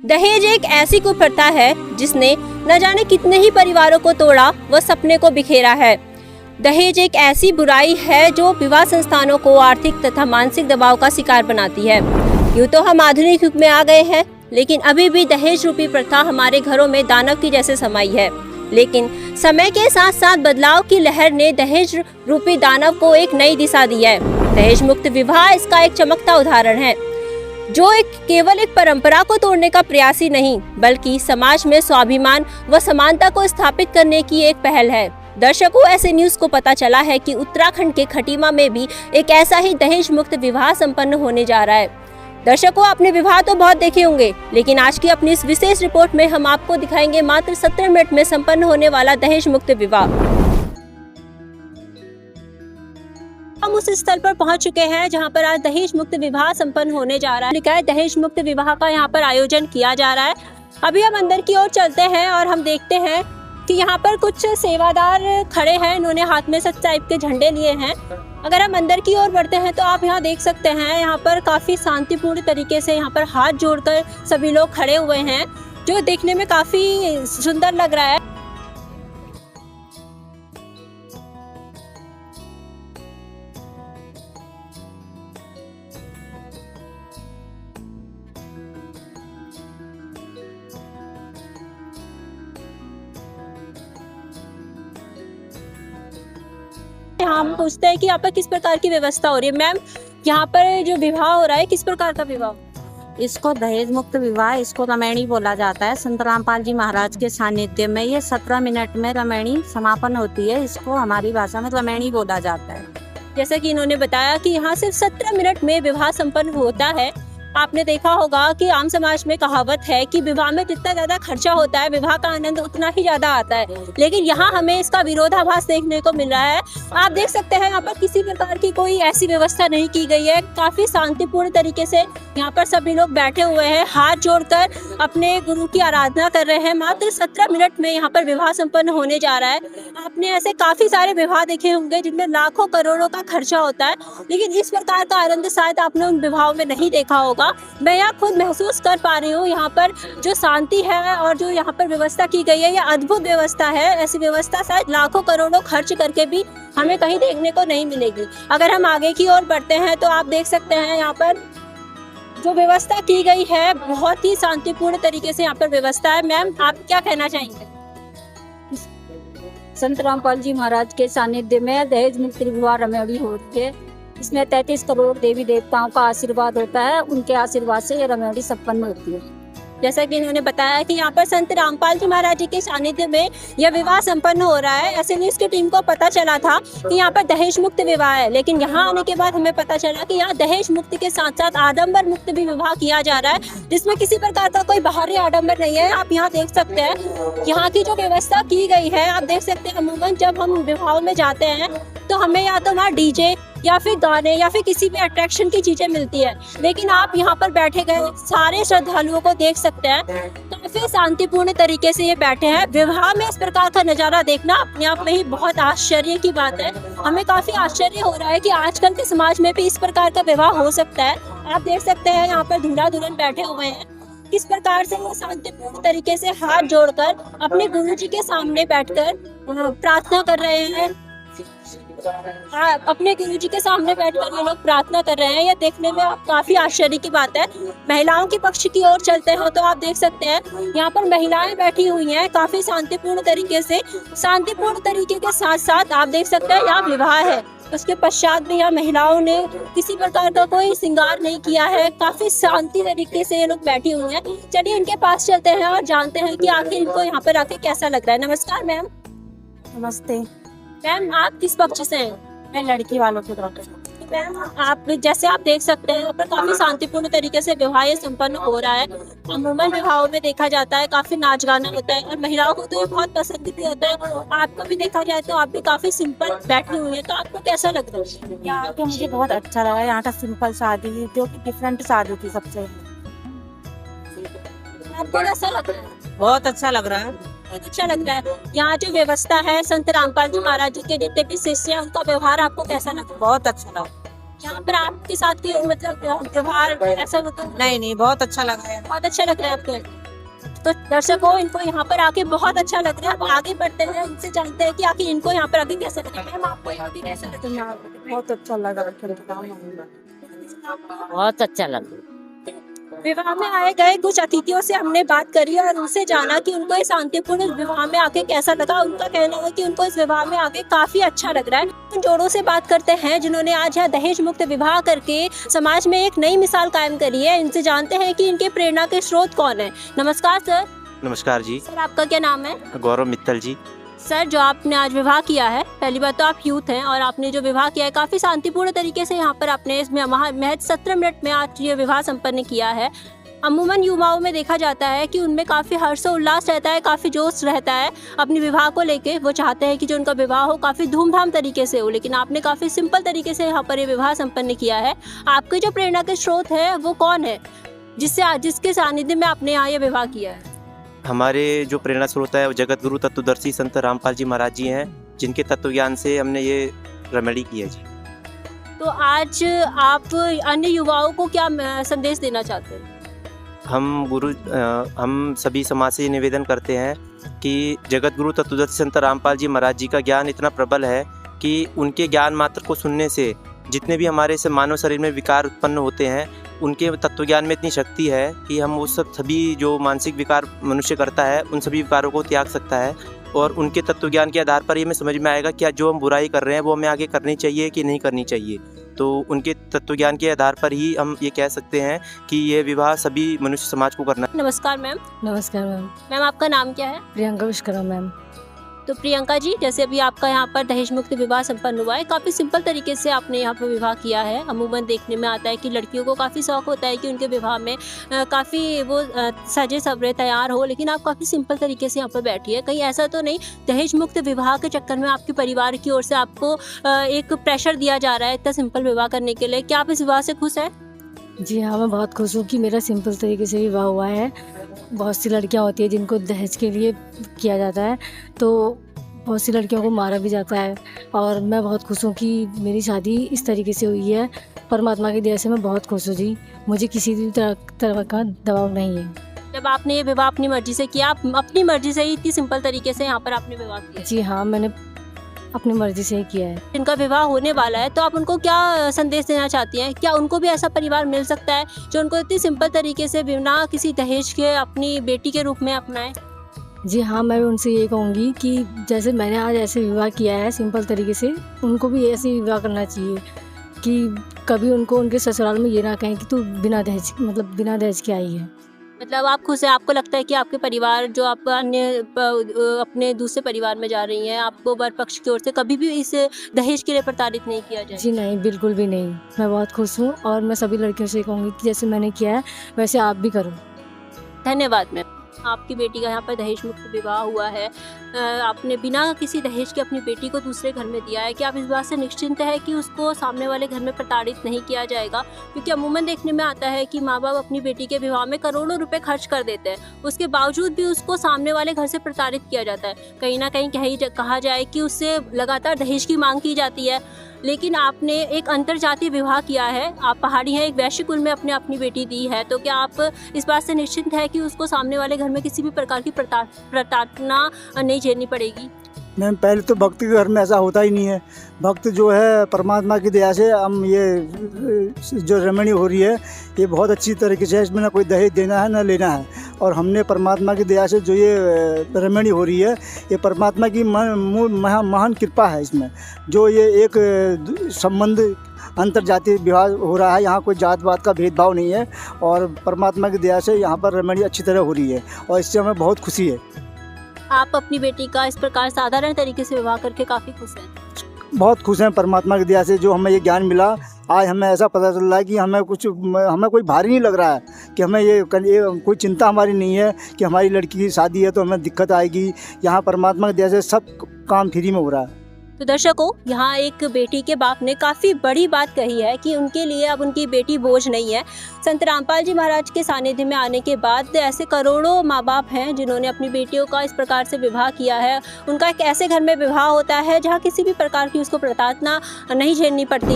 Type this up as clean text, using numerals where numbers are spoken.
दहेज एक ऐसी कुप्रथा है जिसने न जाने कितने ही परिवारों को तोड़ा व सपने को बिखेरा है। दहेज एक ऐसी बुराई है जो विवाह संस्थानों को आर्थिक तथा मानसिक दबाव का शिकार बनाती है। यूँ तो हम आधुनिक युग में आ गए हैं, लेकिन अभी भी दहेज रूपी प्रथा हमारे घरों में दानव की जैसे समाई है। लेकिन समय के साथ साथ बदलाव की लहर ने दहेज रूपी दानव को एक नई दिशा दी है। दहेज मुक्त विवाह इसका एक चमकता उदाहरण है, जो केवल एक परंपरा को तोड़ने का प्रयास ही नहीं, बल्कि समाज में स्वाभिमान व समानता को स्थापित करने की एक पहल है। दर्शकों, ऐसे न्यूज़ को पता चला है कि उत्तराखंड के खटीमा में भी एक ऐसा ही दहेज मुक्त विवाह संपन्न होने जा रहा है। दर्शकों, आपने विवाह तो बहुत देखे होंगे, लेकिन आज की अपनी इस विशेष रिपोर्ट में हम आपको दिखाएंगे मात्र 17 मिनट में संपन्न होने वाला दहेज मुक्त विवाह। हम उस स्थल पर पहुंच चुके हैं जहां पर आज दहेज मुक्त विवाह संपन्न होने जा रहा है। दहेज मुक्त विवाह का यहां पर आयोजन किया जा रहा है। अभी हम अंदर की ओर चलते हैं और हम देखते हैं कि यहाँ पर कुछ सेवादार खड़े हैं। इन्होंने हाथ में सच टाइप के झंडे लिए हैं। अगर हम अंदर की ओर बढ़ते हैं तो आप यहाँ देख सकते हैं, यहाँ पर काफ़ी शांतिपूर्ण तरीके से यहाँ पर हाथ जोड़कर सभी लोग खड़े हुए हैं, जो देखने में काफ़ी सुंदर लग रहा है। हम पूछते हैं कि यहाँ पर किस प्रकार की व्यवस्था हो रही है। मैम, यहाँ पर जो विवाह हो रहा है किस प्रकार का विवाह? इसको दहेज मुक्त विवाह, इसको रमैणी बोला जाता है। संत रामपाल जी महाराज के सानिध्य में ये 17 मिनट में रमैणी समापन होती है। इसको हमारी भाषा में रमैणी बोला जाता है। जैसा कि इन्होंने बताया कि यहाँ सिर्फ 17 मिनट में विवाह संपन्न होता है। आपने देखा होगा कि आम समाज में कहावत है कि विवाह में जितना ज्यादा खर्चा होता है, विवाह का आनंद उतना ही ज्यादा आता है, लेकिन यहाँ हमें इसका विरोधाभास देखने को मिल रहा है। आप देख सकते हैं यहाँ पर किसी प्रकार की कोई ऐसी व्यवस्था नहीं की गई है। काफी शांतिपूर्ण तरीके से यहाँ पर सभी लोग बैठे हुए हैं, हाथ जोड़कर अपने गुरु की आराधना कर रहे हैं। मात्र 17 मिनट में यहाँ पर विवाह संपन्न होने जा रहा है। आपने ऐसे काफी सारे विवाह देखे होंगे जिनमें लाखों करोड़ों का खर्चा होता है, लेकिन इस प्रकार का आनंद शायद आपने उन विवाहों में नहीं देखा होगा। मैं यहाँ खुद महसूस कर पा रही हूँ, यहाँ पर जो शांति है और जो यहाँ पर व्यवस्था की गई है, यह अद्भुत व्यवस्था है। ऐसी व्यवस्था शायद लाखों करोड़ों खर्च करके भी हमें कहीं देखने को नहीं मिलेगी। अगर हम आगे की ओर बढ़ते हैं तो आप देख सकते हैं यहाँ पर जो व्यवस्था की गई है, बहुत ही शांतिपूर्ण तरीके से यहाँ पर व्यवस्था है। मैम, आप क्या कहना चाहेंगे? संत रामपाल जी महाराज के सानिध्य में दहेज मुक्त विवाह रमैणी हो रही है। इसमें 33 करोड़ देवी देवताओं का आशीर्वाद होता है। उनके आशीर्वाद से ये रमैणी संपन्न होती है। जैसा कि इन्होंने बताया कि यहाँ पर संत रामपाल जी महाराज जी के सानिध्य में यह विवाह संपन्न हो रहा है। ऐसे न्यूज़ की टीम को पता चला था कि यहाँ पर दहेज मुक्त विवाह है, लेकिन यहाँ आने के बाद हमें पता चला कि यहाँ दहेज मुक्त के साथ साथ आडंबर मुक्त भी विवाह किया जा रहा है, जिसमें किसी प्रकार का कोई बाहरी आडंबर नहीं है। आप यहाँ देख सकते हैं यहाँ की जो व्यवस्था की गई है। आप देख सकते हैं अमूमन जब हम विवाहों में जाते हैं तो हमें या तो वहाँ डीजे या फिर गाने या फिर किसी भी अट्रैक्शन की चीजें मिलती है, लेकिन आप यहाँ पर बैठे गए सारे श्रद्धालुओं को देख सकते हैं, काफी शांतिपूर्ण तरीके से ये बैठे हैं। विवाह में इस प्रकार का नजारा देखना अपने आप में ही बहुत आश्चर्य की बात है। हमें काफी आश्चर्य हो रहा है कि आजकल के समाज में भी इस प्रकार का विवाह हो सकता है। आप देख सकते हैं यहाँ पर दूल्हा दुल्हन बैठे हुए हैं, किस प्रकार से वो शांतिपूर्ण तरीके से हाथ जोड़कर अपने गुरु जी के सामने बैठकर प्रार्थना कर रहे हैं। अपने गुरु जी के सामने बैठकर ये लोग प्रार्थना कर रहे हैं। यह देखने में काफी आश्चर्य की बात है। महिलाओं के पक्ष की ओर चलते हैं तो आप देख सकते हैं यहाँ पर महिलाएं बैठी हुई हैं काफी शांतिपूर्ण तरीके से। शांतिपूर्ण तरीके के साथ साथ आप देख सकते हैं यहाँ विवाह है, उसके पश्चात भी यहाँ महिलाओं ने किसी प्रकार का कोई श्रृंगार नहीं किया है। काफी शांति तरीके से ये लोग बैठी हुई हैं। चलिए इनके पास चलते हैं और जानते हैं कि आखिर इनको यहाँ पर आके कैसा लग रहा है। नमस्कार मैम। नमस्ते मैम, आप किस पक्ष से हैं? मैं लड़की वालों की तरफ से। मैम, आप जैसे आप देख सकते हैं यहाँ पर काफी शांतिपूर्ण तरीके से विवाह ये संपन्न हो रहा है। अमूमन विवाहों में देखा जाता है काफी नाच गाना होता है और महिलाओं को तो ये बहुत पसंद भी होता है। आपको भी देखा जाए तो आप भी काफी सिंपल बैठी हुई है, तो आपको कैसा लग रहा है? यहाँ के मुझे बहुत अच्छा लगा। यहाँ का सिंपल शादी जो कि डिफरेंट शादी थी सबसे। आपको कैसा लग रहा है? बहुत अच्छा लग रहा है। बहुत अच्छा लग रहा है। यहाँ जो व्यवस्था है, संत रामपाल जी महाराज जी के जितने भी शिष्य हैं, उनका व्यवहार आपको कैसा लगा? बहुत अच्छा लगा। यहाँ पर आपके साथ की मतलब व्यवहार ऐसा मतलब नहीं बहुत अच्छा लगा है। बहुत अच्छा लग रहा है आपको। तो दर्शकों, इनको यहाँ पर आके बहुत अच्छा लग रहा है। अब आगे बढ़ते हैं, इनसे जानते हैं कि आखिर इनको यहाँ पर आके कैसा लगा। मैम, आपको यहाँ पे कैसा लगा? बहुत अच्छा लगा। बहुत अच्छा लगा। विवाह में आए गए कुछ अतिथियों से हमने बात करी और उनसे जाना कि उनको इस शांतिपूर्ण विवाह में आके कैसा लगा। उनका कहना है कि उनको इस विवाह में आके काफी अच्छा लग रहा है। उन जोड़ों से बात करते हैं जिन्होंने आज यहाँ दहेज मुक्त विवाह करके समाज में एक नई मिसाल कायम करी है। इनसे जानते हैं कि इनके प्रेरणा के स्रोत कौन है। नमस्कार सर। नमस्कार जी। सर, आपका क्या नाम है? गौरव मित्तल जी। सर, जो आपने आज विवाह किया है, पहली बात तो आप यूथ हैं और आपने जो विवाह किया है काफी शांतिपूर्ण तरीके से यहाँ पर आपने इसमें महज 17 मिनट में आज ये विवाह संपन्न किया है। अमूमन युवाओं में देखा जाता है कि उनमें काफ़ी हर्षोल्लास रहता है, काफ़ी जोश रहता है अपने विवाह को लेके। वो चाहते हैं कि जो उनका विवाह हो काफ़ी धूमधाम तरीके से हो, लेकिन आपने काफ़ी सिंपल तरीके से यहाँ पर ये विवाह संपन्न किया है। आपके जो प्रेरणा के स्रोत है वो कौन है, जिसके सानिध्य में आपने यहाँ ये विवाह किया है? हमारे जो प्रेरणा स्रोत है वो जगत गुरु तत्वदर्शी संत रामपाल जी महाराज जी हैं, जिनके तत्व ज्ञान से हमने ये रमणी की है जी। तो आज आप अन्य युवाओं को क्या संदेश देना चाहते हैं? हम सभी समाज से निवेदन करते हैं कि जगत गुरु तत्वदर्शी संत रामपाल जी महाराज जी का ज्ञान इतना प्रबल है कि उनके ज्ञान मात्र को सुनने से जितने भी हमारे से मानव शरीर में विकार उत्पन्न होते हैं, उनके तत्वज्ञान में इतनी शक्ति है कि हम वो सभी जो मानसिक विकार मनुष्य करता है उन सभी विकारों को त्याग सकता है। और उनके तत्वज्ञान के आधार पर ये हमें समझ में आएगा कि जो हम बुराई कर रहे हैं वो हमें आगे करनी चाहिए कि नहीं करनी चाहिए। तो उनके तत्वज्ञान के आधार पर ही हम ये कह सकते हैं कि ये विवाह सभी मनुष्य समाज को करना। नमस्कार मैम। नमस्कार मैम। मैम, आपका नाम क्या है? प्रियंका विश्वकर्मा मैम। तो प्रियंका जी, जैसे अभी आपका यहाँ पर दहेज मुक्त विवाह संपन्न हुआ है, काफ़ी सिंपल तरीके से आपने यहाँ पर विवाह किया है। अमूमन देखने में आता है कि लड़कियों को काफ़ी शौक होता है कि उनके विवाह में काफ़ी वो सजे सवरे तैयार हो, लेकिन आप काफ़ी सिंपल तरीके से यहाँ पर बैठी है। कहीं ऐसा तो नहीं दहेज मुक्त विवाह के चक्कर में आपके परिवार की ओर से आपको एक प्रेशर दिया जा रहा है इतना सिंपल विवाह करने के लिए? क्या आप इस विवाह से खुश हैं? जी हाँ, मैं बहुत खुश हूँ कि मेरा सिंपल तरीके से विवाह हुआ है। बहुत सी लड़कियाँ होती हैं जिनको दहेज के लिए किया जाता है, तो बहुत सी लड़कियों को मारा भी जाता है। और मैं बहुत खुश हूँ कि मेरी शादी इस तरीके से हुई है। परमात्मा की दया से मैं बहुत खुश हूँ जी। मुझे किसी भी तरह का दबाव नहीं है। जब आपने ये विवाह अपनी मर्जी से किया, आप अपनी मर्जी से ही इतनी सिंपल तरीके से यहाँ पर आपने विवाह किया? जी हाँ, मैंने अपनी मर्जी से ही किया है। जिनका विवाह होने वाला है, तो आप उनको क्या संदेश देना चाहती हैं? क्या उनको भी ऐसा परिवार मिल सकता है जो उनको इतनी सिंपल तरीके से बिना किसी दहेज के अपनी बेटी के रूप में अपनाए? जी हाँ, मैं उनसे ये कहूँगी कि जैसे मैंने आज ऐसे विवाह किया है सिंपल तरीके से, उनको भी ऐसे विवाह करना चाहिए कि कभी उनको उनके ससुराल में ये ना कहें कि तू बिना दहेज के आई है। मतलब आप खुश हैं? आपको लगता है कि आपके परिवार जो आप अन्य अपने दूसरे परिवार में जा रही हैं, आपको वर पक्ष की ओर से कभी भी इस दहेज के लिए प्रताड़ित नहीं किया जाए? जी नहीं, बिल्कुल भी नहीं। मैं बहुत खुश हूँ और मैं सभी लड़कियों से कहूँगी कि जैसे मैंने किया है वैसे आप भी करो। धन्यवाद मैम। आपकी बेटी का यहाँ पर दहेज मुक्त विवाह हुआ है। आपने बिना किसी दहेज के अपनी बेटी को दूसरे घर में दिया है। कि आप इस बात से निश्चिंत है कि उसको सामने वाले घर में प्रताड़ित नहीं किया जाएगा? क्योंकि अमूमन देखने में आता है कि माँ बाप अपनी बेटी के विवाह में करोड़ों रुपए खर्च कर देते हैं, उसके बावजूद भी उसको सामने वाले घर से प्रताड़ित किया जाता है। कहीं ना कहीं कहा जाए कि उससे लगातार दहेज की मांग की जाती है। लेकिन आपने एक अंतरजातीय विवाह किया है, आप पहाड़ी हैं, एक वैश्य कुल में अपनी बेटी दी है, तो क्या आप इस बात से निश्चिंत है कि उसको सामने वाले घर में किसी भी प्रकार की प्रताड़ना नहीं झेलनी पड़ेगी? मैम, पहले तो भक्त के घर में ऐसा होता ही नहीं है। भक्त जो है परमात्मा की दया से हम ये जो रमणी हो रही है ये बहुत अच्छी तरीके से है। इसमें ना कोई दहेज देना है ना लेना है। और हमने परमात्मा की दया से जो ये रमणी हो रही है ये परमात्मा की महान कृपा है। इसमें जो ये एक संबंध अंतर्जातीय विवाह हो रहा है, यहाँ कोई जात पात का भेदभाव नहीं है और परमात्मा की दया से यहाँ पर रमणी अच्छी तरह हो रही है और इससे हमें बहुत खुशी है। आप अपनी बेटी का इस प्रकार साधारण तरीके से विवाह करके काफ़ी खुश हैं? बहुत खुश हैं परमात्मा की दया से। जो हमें ये ज्ञान मिला आज हमें ऐसा पता चल रहा है कि हमें कोई भारी नहीं लग रहा है कि हमें ये कोई चिंता हमारी नहीं है कि हमारी लड़की की शादी है तो हमें दिक्कत आएगी। यहाँ परमात्मा की दया से सब काम फ्री में हो रहा है। तो दर्शकों, यहाँ एक बेटी के बाप ने काफ़ी बड़ी बात कही है कि उनके लिए अब उनकी बेटी बोझ नहीं है। संत रामपाल जी महाराज के सानिध्य में आने के बाद ऐसे करोड़ों माँ बाप हैं जिन्होंने अपनी बेटियों का इस प्रकार से विवाह किया है। उनका एक ऐसे घर में विवाह होता है जहाँ किसी भी प्रकार की उसको प्रताड़ना नहीं झेलनी पड़ती।